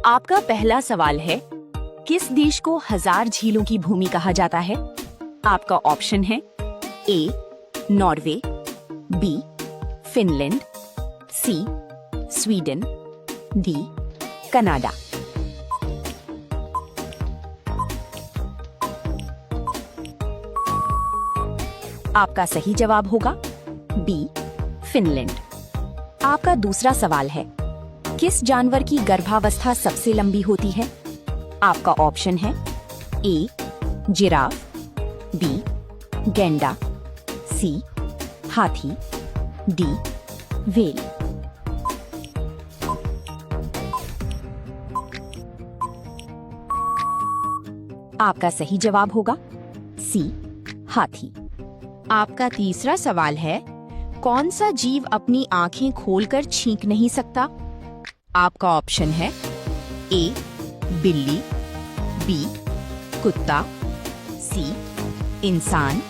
आपका पहला सवाल है, किस देश को 1000 झीलों की भूमि कहा जाता है? आपका ऑप्शन है A Norway, B Finland, C Sweden, D Canada. आपका सही जवाब होगा बी फिनलैंड। आपका दूसरा सवाल है, किस जानवर की गर्भावस्था सबसे लंबी होती है? आपका ऑप्शन है ए जिराफ, बी गैंडा, सी हाथी, डी व्हेल। आपका सही जवाब होगा सी हाथी। आपका तीसरा सवाल है, कौन सा जीव अपनी आंखें खोलकर छींक नहीं सकता? आपका ऑप्शन है ए बिल्ली, बी कुत्ता, सी इंसान,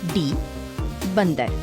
डी बंदर।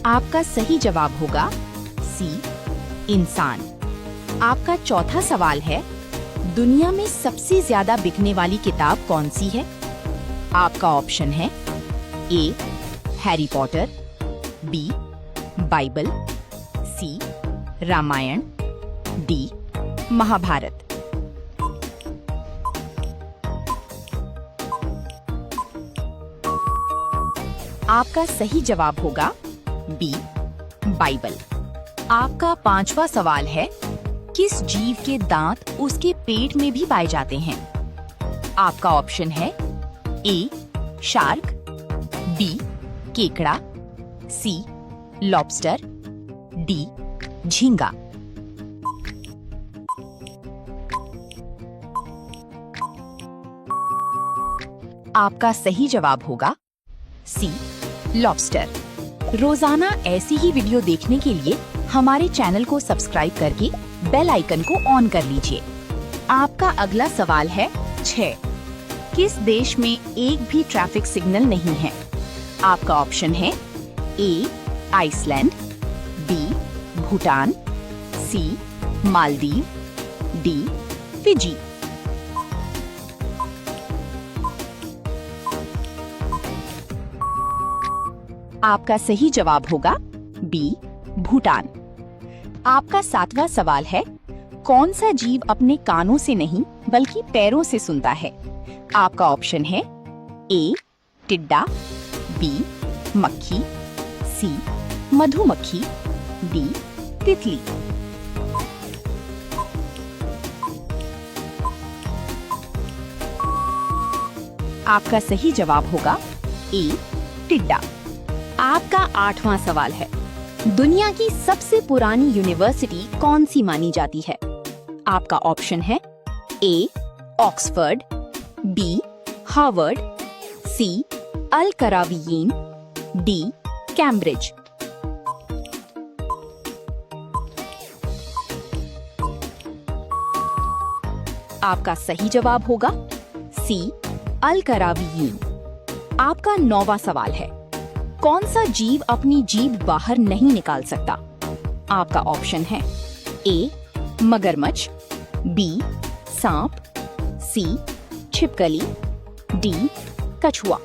आपका सही जवाब होगा सी इंसान। आपका चौथा सवाल है, दुनिया में सबसे ज्यादा बिकने वाली किताब कौन सी है? आपका ऑप्शन है ए हैरी पॉटर, बी बाइबल, सी रामायण, डी महाभारत। आपका सही जवाब होगा बी बाइबल। आपका पांचवा सवाल है, किस जीव के दांत उसके पेट में भी पाए जाते हैं? आपका ऑप्शन है ए शार्क, बी केकड़ा, सी लॉबस्टर, डी झींगा। आपका सही जवाब होगा सी लॉबस्टर। रोजाना ऐसी ही वीडियो देखने के लिए हमारे चैनल को सब्सक्राइब करके बेल आइकन को ऑन कर लीजिए। आपका अगला सवाल है 6, किस देश में एक भी ट्रैफिक सिग्नल नहीं है? आपका ऑप्शन है ए आइसलैंड, बी भूटान, सी मालदीव, डी फिजी। आपका सही जवाब होगा बी भूटान। आपका 7वां सवाल है, कौन सा जीव अपने कानों से नहीं बल्कि पैरों से सुनता है? आपका ऑप्शन है ए टिड्डा, बी मक्खी, सी मधुमक्खी, डी तितली। आपका सही जवाब होगा ए टिड्डा। आपका 8वां सवाल है, दुनिया की सबसे पुरानी यूनिवर्सिटी कौन सी मानी जाती है? आपका ऑप्शन है ए ऑक्सफोर्ड, बी हार्वर्ड, सी अल करावियीन, डी कैम्ब्रिज। आपका सही जवाब होगा सी अल करावियीन। आपका 9वां सवाल है, कौन सा जीव अपनी जीभ बाहर नहीं निकाल सकता? आपका ऑप्शन है ए मगरमच्छ, बी सांप, सी छिपकली, डी कछुआ।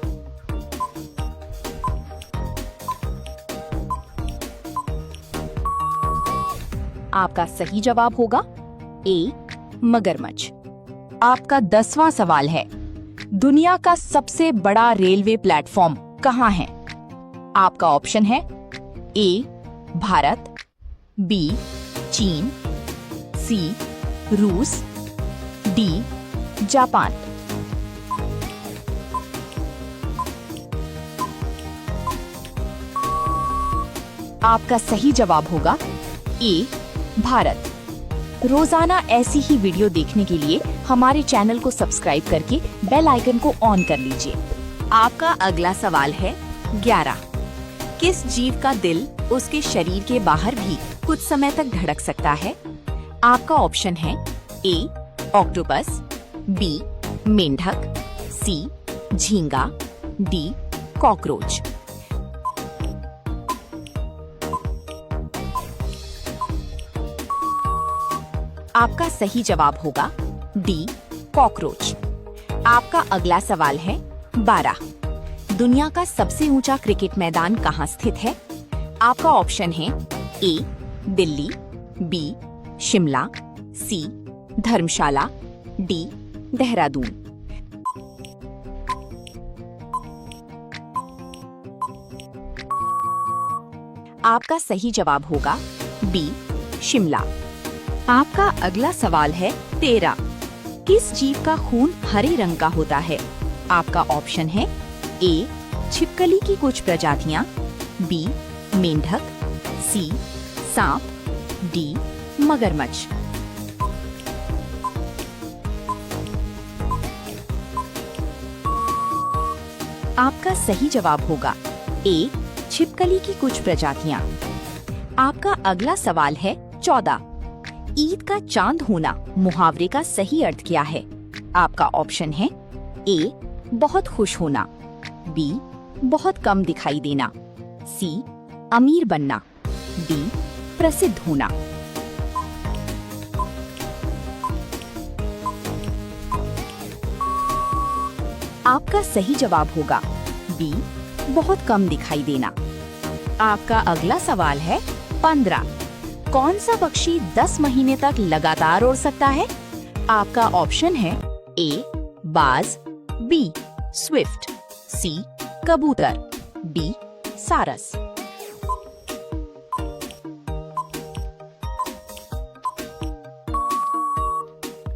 आपका सही जवाब होगा ए मगरमच्छ। आपका 10वां सवाल है, दुनिया का सबसे बड़ा रेलवे प्लेटफॉर्म कहाँ है? आपका ऑप्शन है ए भारत, बी चीन, सी रूस, डी जापान। आपका सही जवाब होगा ए भारत। रोजाना ऐसी ही वीडियो देखने के लिए हमारे चैनल को सब्सक्राइब करके बेल आइकन को ऑन कर लीजिए। आपका अगला सवाल है 11, किस जीव का दिल उसके शरीर के बाहर भी कुछ समय तक धड़क सकता है? आपका ऑप्शन है ए ऑक्टोपस, बी मेंढक, सी झींगा, डी कॉकरोच। आपका सही जवाब होगा डी कॉकरोच। आपका अगला सवाल है 12। दुनिया का सबसे ऊंचा क्रिकेट मैदान कहाँ स्थित है? आपका ऑप्शन है ए दिल्ली, बी शिमला, सी धर्मशाला, डी देहरादून। आपका सही जवाब होगा बी शिमला। आपका अगला सवाल है 13। किस जीव का खून हरे रंग का होता है? आपका ऑप्शन है ए छिपकली की कुछ प्रजातियां, बी मेंढक, सी सांप, डी मगरमच्छ। आपका सही जवाब होगा ए छिपकली की कुछ प्रजातियां। आपका अगला सवाल है 14। ईद का चांद होना मुहावरे का सही अर्थ क्या है? आपका ऑप्शन है ए बहुत खुश होना, बी बहुत कम दिखाई देना, सी अमीर बनना, डी प्रसिद्ध होना। आपका सही जवाब होगा बी बहुत कम दिखाई देना। आपका अगला सवाल है 15। कौन सा पक्षी 10 महीने तक लगातार उड़ सकता है? आपका ऑप्शन है ए बाज, बी स्विफ्ट, सी कबूतर, डी सारस।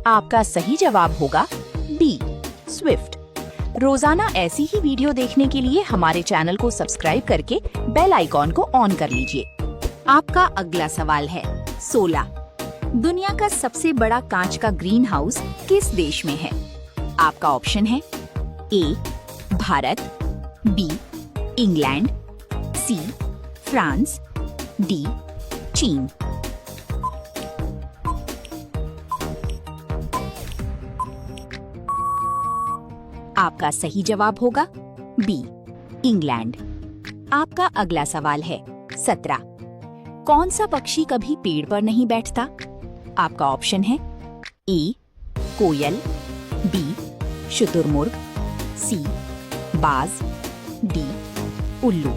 आपका सही जवाब होगा बी स्विफ्ट। रोजाना ऐसी ही वीडियो देखने के लिए हमारे चैनल को सब्सक्राइब करके बेल आइकॉन को ऑन कर लीजिए। आपका अगला सवाल है 16। दुनिया का सबसे बड़ा कांच का ग्रीन हाउस किस देश में है? आपका ऑप्शन है A Bharat, B England, C France, D चीन। आपका सही जवाब होगा बी इंग्लैंड। आपका अगला सवाल है 17। कौन सा पक्षी कभी पेड़ पर नहीं बैठता? आपका ऑप्शन है ए कोयल, बी शुतुरमुर्ग, सी बाज, डी उल्लू।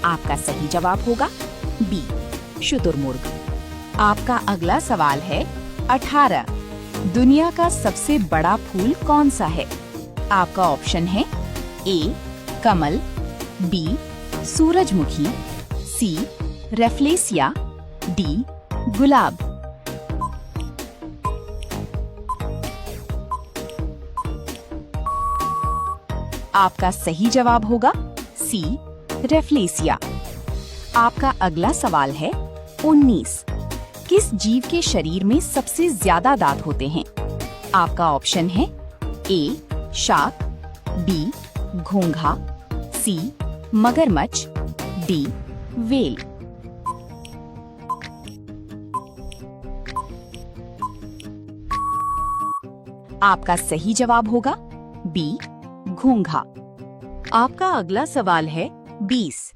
आपका सही जवाब होगा बी शुतुरमुर्ग। आपका अगला सवाल है 18। दुनिया का सबसे बड़ा फूल कौन सा है? आपका ऑप्शन है ए कमल, बी सूरजमुखी, सी रेफ्लेसिया, डी गुलाब। आपका सही जवाब होगा सी रेफ्लेसिया। आपका अगला सवाल है 19। किस जीव के शरीर में सबसे ज्यादा दांत होते हैं? आपका ऑप्शन है ए शार्क, बी घोंघा, सी मगरमच्छ, डी व्हेल। आपका सही जवाब होगा बी घोंघा। आपका अगला सवाल है 20।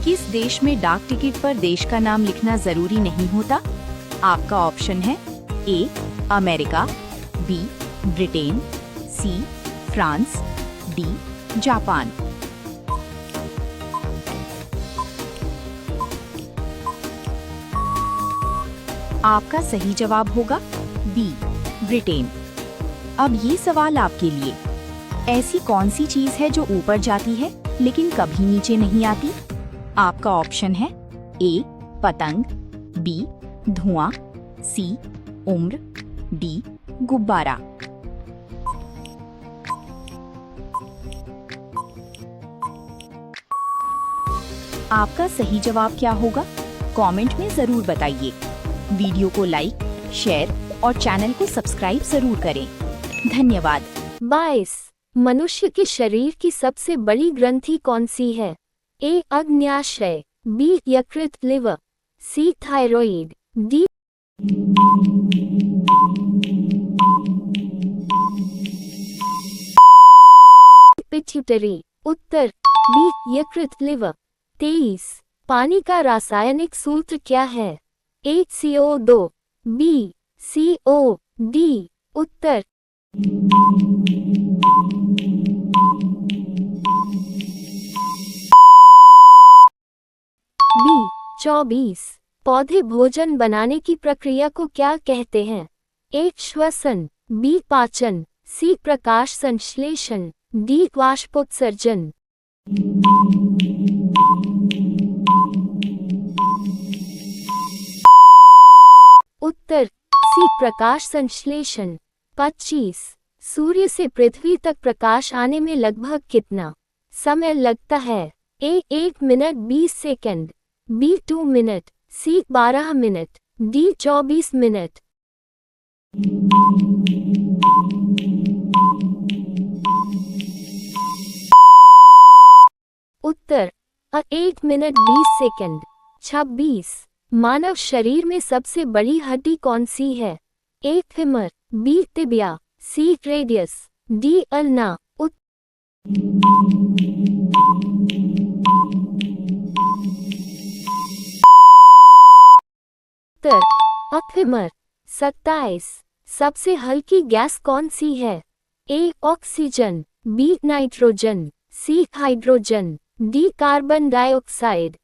किस देश में डाक टिकट पर देश का नाम लिखना जरूरी नहीं होता? आपका ऑप्शन है A America, B Britain, C France, D Japan. आपका सही जवाब होगा बी ब्रिटेन। अब ये सवाल आपके लिए, ऐसी कौन सी चीज है जो ऊपर जाती है लेकिन कभी नीचे नहीं आती? आपका ऑप्शन है ए पतंग, बी धुआं, सी उम्र, डी गुब्बारा। आपका सही जवाब क्या होगा? कमेंट में जरूर बताइए। वीडियो को लाइक, शेयर और चैनल को सब्सक्राइब जरूर करें। धन्यवाद। 22। मनुष्य के शरीर की सबसे बड़ी ग्रंथि कौन सी है? ए अग्न्याशय, बी यकृत लिवर, सी थायराइड, डी पिट्यूटरी। उत्तर बी यकृत लिवर। 23 पानी का रासायनिक सूत्र क्या है? ए CO2, बी CO, डी। उत्तर बी 24 पौधे भोजन बनाने की प्रक्रिया को क्या कहते हैं? ए श्वसन, बी पाचन, सी प्रकाश संश्लेषण, डी वाष्पोत्सर्जन। उत्तर सी प्रकाश संश्लेषण। 25 सूर्य से पृथ्वी तक प्रकाश आने में लगभग कितना समय लगता है? A 1 minute 20 second, B 2 minute, C 12 minute, D 24 minute. उत्तर 1 मिनट 20 सेकंड। 26 मानव शरीर में सबसे बड़ी हड्डी कौन सी है? A femur, B tibia, C radius, D ulna. उत्तर फीमर। 27 सबसे हल्की गैस कौन सी है? A oxygen, B nitrogen, C hydrogen, D carbon dioxide.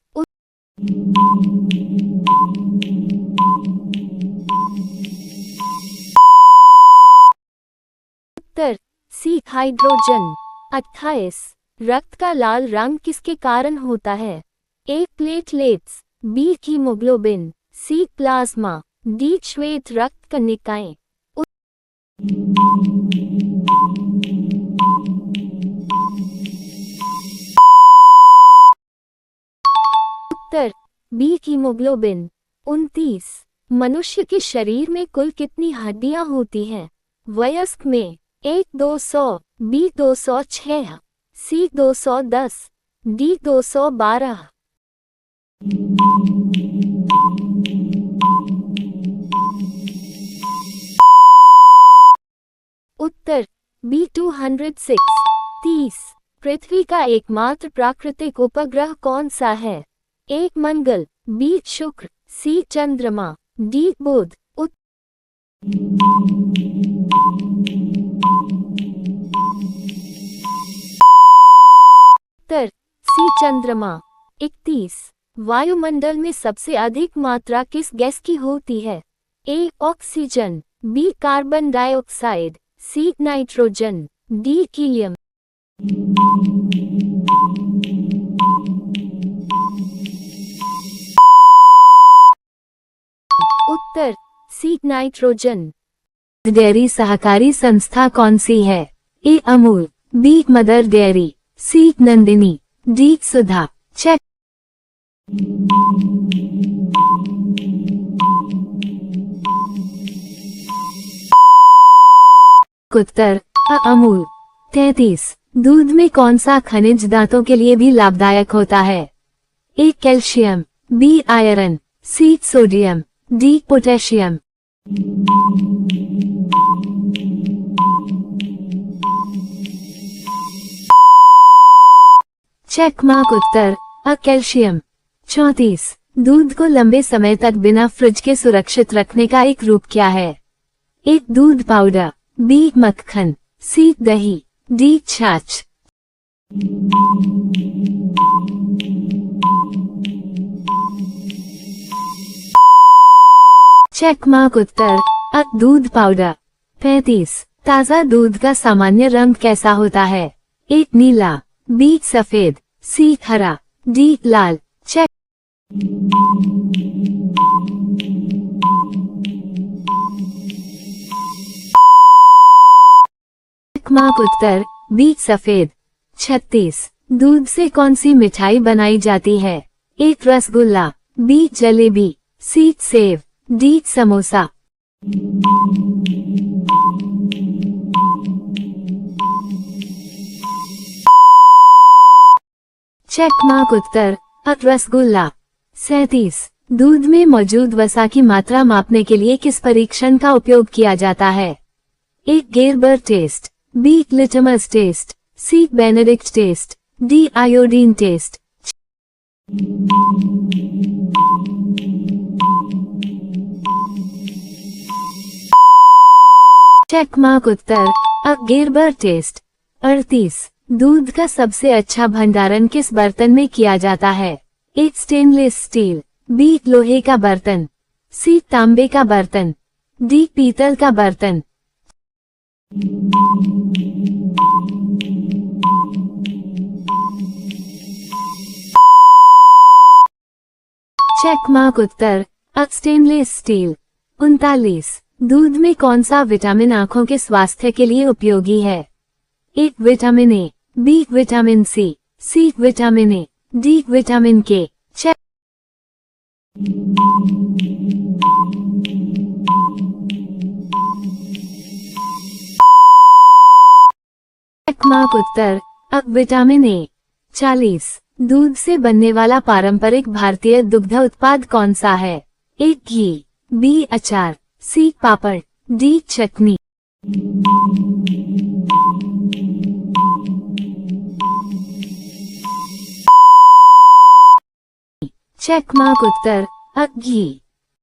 उत्तर सी हाइड्रोजन। 28 रक्त का लाल रंग किसके कारण होता है? ए प्लेटलेट्स, बी हीमोग्लोबिन, सी प्लाज्मा, डी श्वेत रक्त कणिकाएं। उत्तर बी हीमोग्लोबिन। 29 मनुष्य के शरीर में कुल कितनी हड्डियां होती हैं? वयस्क में ए 200, बी 206, सी 210, डी 212। उत्तर बी 206। 30 पृथ्वी का एकमात्र प्राकृतिक उपग्रह कौन सा है? ए मंगल, बी शुक्र, सी चंद्रमा, डी बुध। उत्तर सी चंद्रमा। 31 वायुमंडल में सबसे अधिक मात्रा किस गैस की होती है? A oxygen, B carbon dioxide, C nitrogen, D helium. उत्तर सी नाइट्रोजन। डेयरी सहकारी संस्था कौन सी है? A Amul, B Mother Dairy, C Nandini, D Sudha. Check. उत्तर अमूल। 33 दूध में कौन सा खनिज दांतों के लिए भी लाभदायक होता है? A calcium, B iron, C sodium, D potassium. Check mark. उत्तर कैल्शियम। 34 दूध को लंबे समय तक बिना फ्रिज के सुरक्षित रखने का एक रूप क्या है? ए दूध पाउडर, बी मक्खन, सी दही, डी छाछ। Check mark. उत्तर दूध पाउडर। 35 ताज़ा दूध का सामान्य रंग कैसा होता है? ए नीला, बी सफेद, सी हरा, डी लाल। चेक। मार्क। उत्तर बी सफेद। 36 दूध से कौन सी मिठाई बनाई जाती है? A rasgulla, B jalebi, C sev, D samosa. Check mark. उत्तर रसगुल्ला। 37 दूध में मौजूद वसा की मात्रा मापने के लिए किस परीक्षण का उपयोग किया जाता है? A Gerber test, B litmus test, C Benedict test, D iodine test. Check mark उत्तर अ गेरबर टेस्ट। 38 दूध का सबसे अच्छा भंडारण किस बर्तन में किया जाता है? ए स्टेनलेस स्टील, बी लोहे का बर्तन, सी तांबे का बर्तन, डी पीतल का बर्तन। चेक मार्क उत्तर अ स्टेनलेस स्टील। 39 दूध में कौन सा विटामिन आंखों के स्वास्थ्य के लिए उपयोगी है? A vitamin A, B vitamin C vitamin A, D vitamin K. Check mark उत्तर अब विटामिन ए। 40 दूध से बनने वाला पारंपरिक भारतीय दुग्ध उत्पाद कौन सा है? ए घी, बी अचार, सी पापड़, डी चटनी। चेक मार्क उत्तर घी।